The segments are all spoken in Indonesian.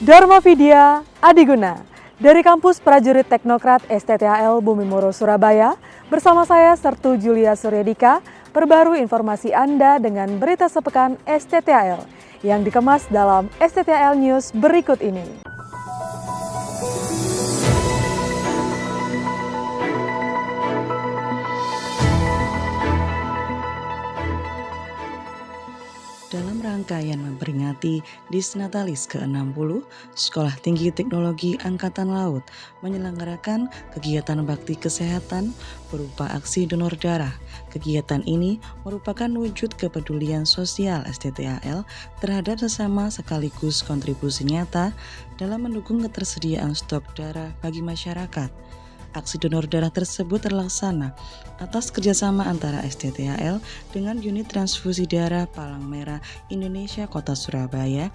Dharma Vidya Adiguna dari Kampus Prajurit Teknokrat STTAL Bumi Moro, Surabaya. Bersama saya Sertu Julia Suryadika, perbarui informasi Anda dengan berita sepekan STTAL yang dikemas dalam STTAL News berikut ini. Dalam rangkaian memperingati Disnatalis ke-60, Sekolah Tinggi Teknologi Angkatan Laut menyelenggarakan kegiatan bakti kesehatan berupa aksi donor darah. Kegiatan ini merupakan wujud kepedulian sosial STTAL terhadap sesama sekaligus kontribusi nyata dalam mendukung ketersediaan stok darah bagi masyarakat. Aksi donor darah tersebut terlaksana atas kerjasama antara STTAL dengan Unit Transfusi Darah Palang Merah Indonesia Kota Surabaya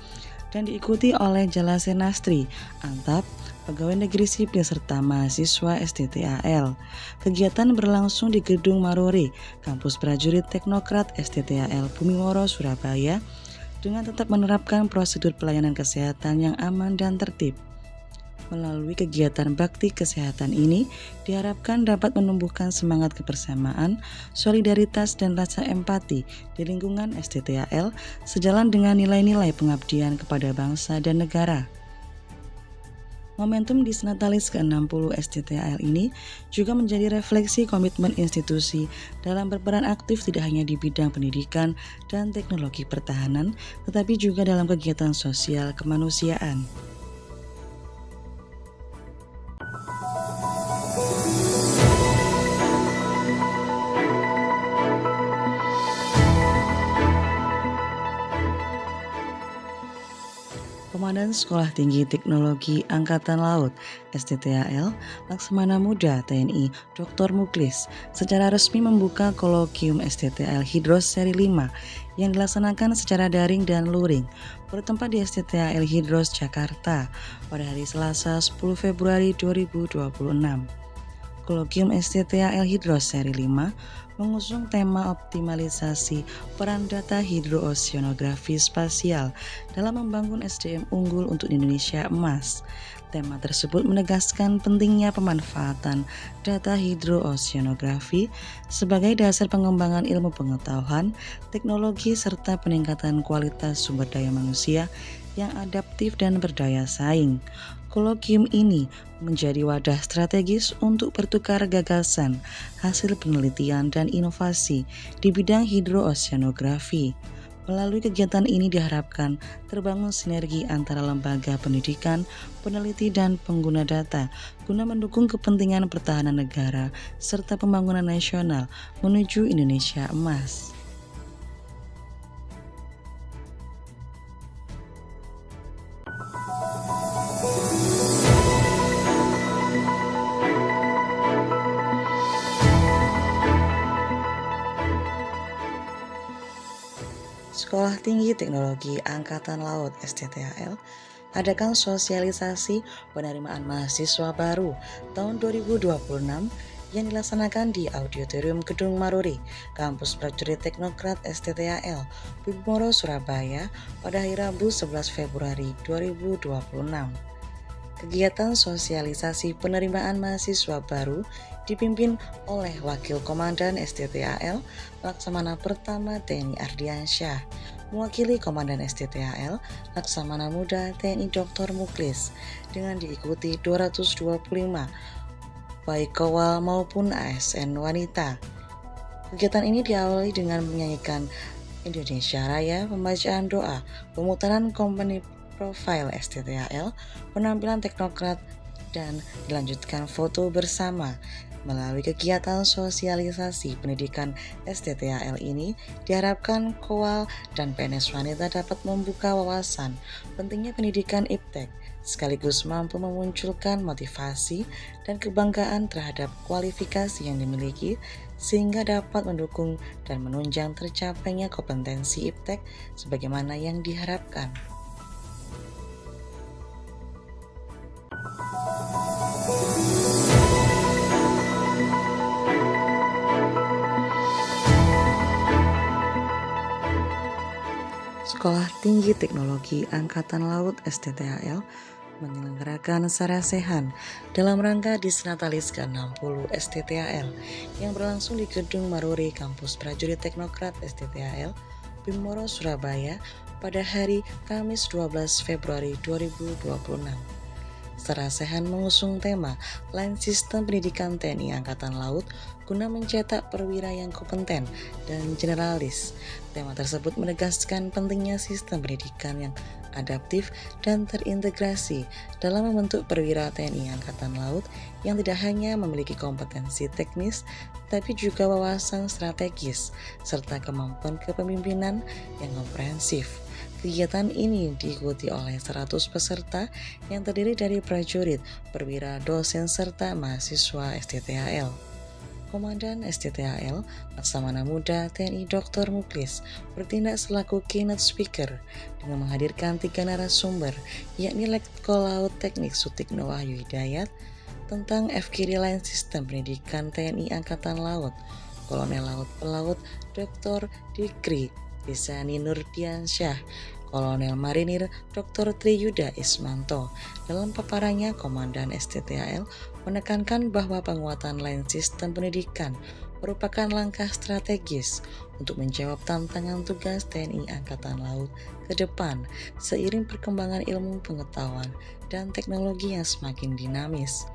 dan diikuti oleh Jalasenastri, Antap, pegawai negeri sipil serta mahasiswa STTAL. Kegiatan berlangsung di Gedung Marore, Kampus Prajurit Teknokrat STTAL Bumi Moro, Surabaya, dengan tetap menerapkan prosedur pelayanan kesehatan yang aman dan tertib. Melalui kegiatan bakti kesehatan ini, diharapkan dapat menumbuhkan semangat kebersamaan, solidaritas, dan rasa empati di lingkungan STTAL sejalan dengan nilai-nilai pengabdian kepada bangsa dan negara. Momentum Disnatalis ke-60 STTAL ini juga menjadi refleksi komitmen institusi dalam berperan aktif tidak hanya di bidang pendidikan dan teknologi pertahanan, tetapi juga dalam kegiatan sosial kemanusiaan. Komandan Sekolah Tinggi Teknologi Angkatan Laut STTAL, Laksamana Muda TNI Dr. Muklis secara resmi membuka kolokium STTAL Hydros seri 5 yang dilaksanakan secara daring dan luring bertempat di STTAL Hydros Jakarta pada hari Selasa 10 Februari 2026. Kolokium STTAL Hydros seri 5 mengusung tema optimalisasi peran data hidrooceanografi spasial dalam membangun SDM unggul untuk Indonesia Emas. Tema tersebut menegaskan pentingnya pemanfaatan data hidrooceanografi sebagai dasar pengembangan ilmu pengetahuan, teknologi, serta peningkatan kualitas sumber daya manusia yang adaptif dan berdaya saing. Kolokium ini menjadi wadah strategis untuk bertukar gagasan, hasil penelitian, dan inovasi di bidang hidrooceanografi. Melalui kegiatan ini diharapkan terbangun sinergi antara lembaga pendidikan, peneliti, dan pengguna data guna mendukung kepentingan pertahanan negara serta pembangunan nasional menuju Indonesia Emas. Sekolah Tinggi Teknologi Angkatan Laut STTAL adakan sosialisasi penerimaan mahasiswa baru tahun 2026 yang dilaksanakan di Auditorium Gedung Marore, Kampus Prajurit Teknokrat STTAL Bumi Moro, Surabaya pada hari Rabu 11 Februari 2026. Kegiatan sosialisasi penerimaan mahasiswa baru dipimpin oleh Wakil Komandan STTAL Laksamana Pertama TNI Ardiansyah, mewakili Komandan STTAL Laksamana Muda TNI Dr. Muklis, dengan diikuti 225 baik kawal maupun ASN wanita. Kegiatan ini diawali dengan menyanyikan Indonesia Raya, pembacaan doa, pemutaran company profile STTAL, penampilan teknokrat, dan dilanjutkan foto bersama. Melalui kegiatan sosialisasi pendidikan STTAL ini, diharapkan kawal dan PNS wanita dapat membuka wawasan pentingnya pendidikan IPTEK, sekaligus mampu memunculkan motivasi dan kebanggaan terhadap kualifikasi yang dimiliki, sehingga dapat mendukung dan menunjang tercapainya kompetensi IPTEK sebagaimana yang diharapkan. Sekolah Tinggi Teknologi Angkatan Laut STTAL menyelenggarakan sarasehan dalam rangka Disnatalis ke-60 STTAL yang berlangsung di Gedung Maruri Kampus Prajurit Teknokrat STTAL, Bimoro, Surabaya pada hari Kamis 12 Februari 2026. Sarasehan mengusung tema Lain Sistem Pendidikan TNI Angkatan Laut guna mencetak perwira yang kompeten dan generalis. Tema tersebut menegaskan pentingnya sistem pendidikan yang adaptif dan terintegrasi dalam membentuk perwira TNI Angkatan Laut yang tidak hanya memiliki kompetensi teknis, tapi juga wawasan strategis serta kemampuan kepemimpinan yang komprehensif. Kegiatan ini diikuti oleh 100 peserta yang terdiri dari prajurit, perwira, dosen, serta mahasiswa STTAL. Komandan STTAL, Laksamana Muda TNI Dr. Muklis, bertindak selaku keynote speaker dengan menghadirkan 3 narasumber, yakni Letkol Laut Teknik Sutikno Wahyu Hidayat tentang FKIRI Lain Sistem Pendidikan TNI Angkatan Laut, Kolonel Laut Pelaut Dr. Dikri Disani Nurdiansyah, Kolonel Marinir Dr. Triyuda Ismanto. Dalam paparannya, Komandan STTAL menekankan bahwa penguatan lain sistem pendidikan merupakan langkah strategis untuk menjawab tantangan tugas TNI Angkatan Laut ke depan seiring perkembangan ilmu pengetahuan dan teknologi yang semakin dinamis.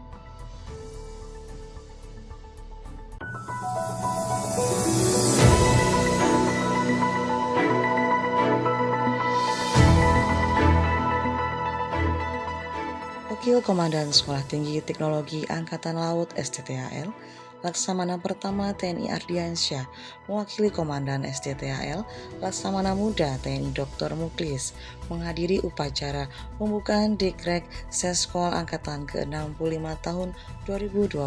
Wakil Komandan Sekolah Tinggi Teknologi Angkatan Laut STTAL, Laksamana Pertama TNI Ardiansyah, mewakili Komandan STTAL, Laksamana Muda TNI Dr. Muklis, menghadiri upacara pembukaan Dikrek Seskol Angkatan ke-65 tahun 2026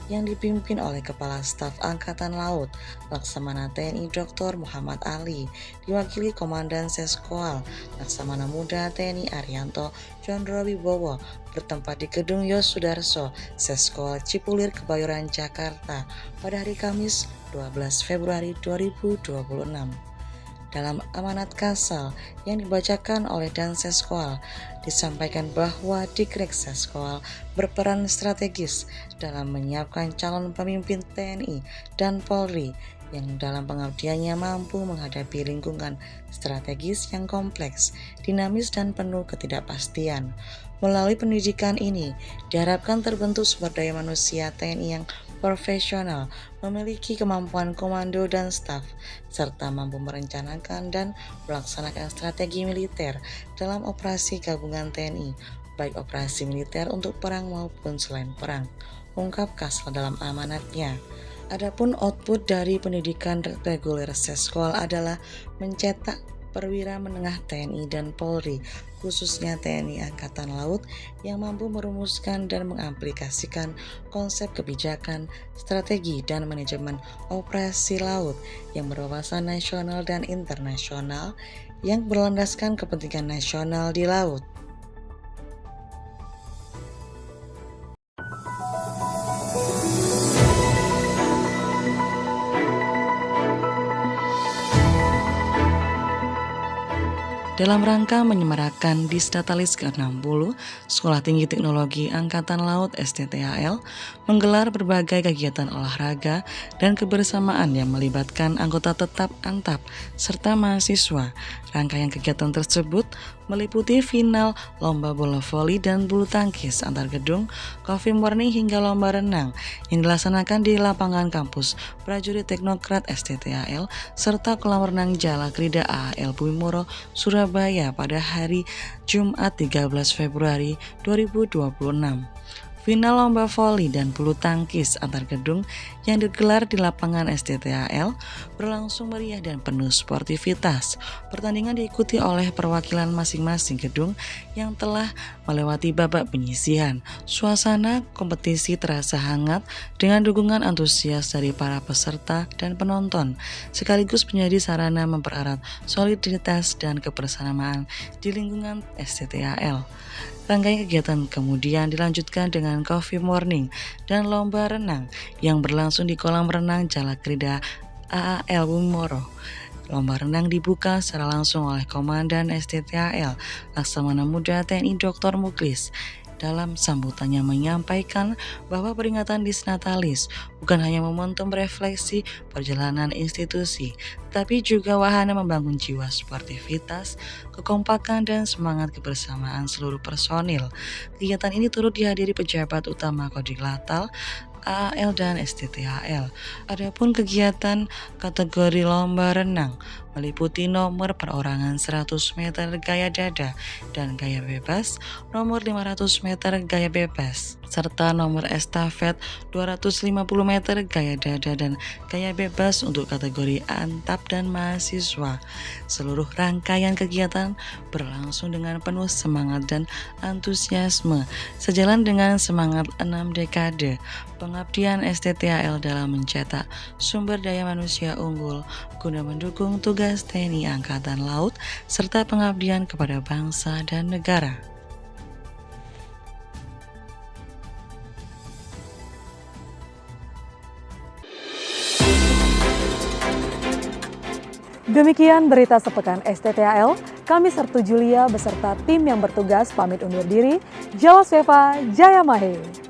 yang dipimpin oleh Kepala Staf Angkatan Laut, Laksamana TNI Dr. Muhammad Ali, diwakili Komandan Seskol, Laksamana Muda TNI Arianto Condro Wibowo, bertempat di Gedung Yos Sudarso, Seskol Cipulir, Kebayoran, Jakarta pada hari Kamis 12 Februari 2026. Dalam amanat Kasal yang dibacakan oleh Dan Seskol, disampaikan bahwa Dikrek Seskol berperan strategis dalam menyiapkan calon pemimpin TNI dan Polri yang dalam pengabdiannya mampu menghadapi lingkungan strategis yang kompleks, dinamis, dan penuh ketidakpastian. Melalui pendidikan ini, diharapkan terbentuk sumber daya manusia TNI yang profesional, memiliki kemampuan komando dan staf, serta mampu merencanakan dan melaksanakan strategi militer dalam operasi gabungan TNI, baik operasi militer untuk perang maupun selain perang, ungkap Kasal dalam amanatnya. Adapun output dari pendidikan reguler Seskol adalah mencetak perwira menengah TNI dan Polri, khususnya TNI Angkatan Laut, yang mampu merumuskan dan mengaplikasikan konsep kebijakan, strategi, dan manajemen operasi laut yang berwawasan nasional dan internasional yang berlandaskan kepentingan nasional di laut. Dalam rangka menyemarakan Disnatalis ke-60, Sekolah Tinggi Teknologi Angkatan Laut STTAL menggelar berbagai kegiatan olahraga dan kebersamaan yang melibatkan anggota tetap ANTAP serta mahasiswa. Rangkaian kegiatan tersebut meliputi final lomba bola voli dan bulu tangkis antar gedung, coffee morning hingga lomba renang yang dilaksanakan di lapangan kampus Prajurit Teknokrat STTAL serta kolam renang Jalakrida AAL Bumimoro, Surabaya pada hari Jumat 13 Februari 2026. Final lomba voli dan bulu tangkis antar gedung yang digelar di lapangan STTAL berlangsung meriah dan penuh sportivitas. Pertandingan diikuti oleh perwakilan masing-masing gedung yang telah melewati babak penyisihan. Suasana kompetisi terasa hangat dengan dukungan antusias dari para peserta dan penonton, sekaligus menjadi sarana mempererat soliditas dan kebersamaan di lingkungan STTAL. Rangkaian kegiatan kemudian dilanjutkan dengan coffee morning dan lomba renang yang berlangsung di kolam renang Jalakrida AAL Bumimoro. Lomba renang dibuka secara langsung oleh Komandan STTAL Laksamana Muda TNI Dr. Muklis. Dalam sambutannya menyampaikan bahwa peringatan Disnatalis bukan hanya momentum refleksi perjalanan institusi, tapi juga wahana membangun jiwa sportivitas, kekompakan, dan semangat kebersamaan seluruh personil. Kegiatan ini turut dihadiri pejabat utama Kodim Latal, AAL dan STTAL. Adapun kegiatan kategori lomba renang meliputi nomor perorangan 100 meter gaya dada dan gaya bebas, nomor 500 meter gaya bebas, serta nomor estafet 250 meter gaya dada dan gaya bebas untuk kategori antap dan mahasiswa. Seluruh rangkaian kegiatan berlangsung dengan penuh semangat dan antusiasme, sejalan dengan semangat 6 dekade pengabdian STTAL dalam mencetak sumber daya manusia unggul guna mendukung tugas TNI Angkatan Laut serta pengabdian kepada bangsa dan negara. Demikian berita sepekan STTAL, kami Sertu Julia beserta tim yang bertugas pamit undur diri. Jawa Seva, Jaya Mahe.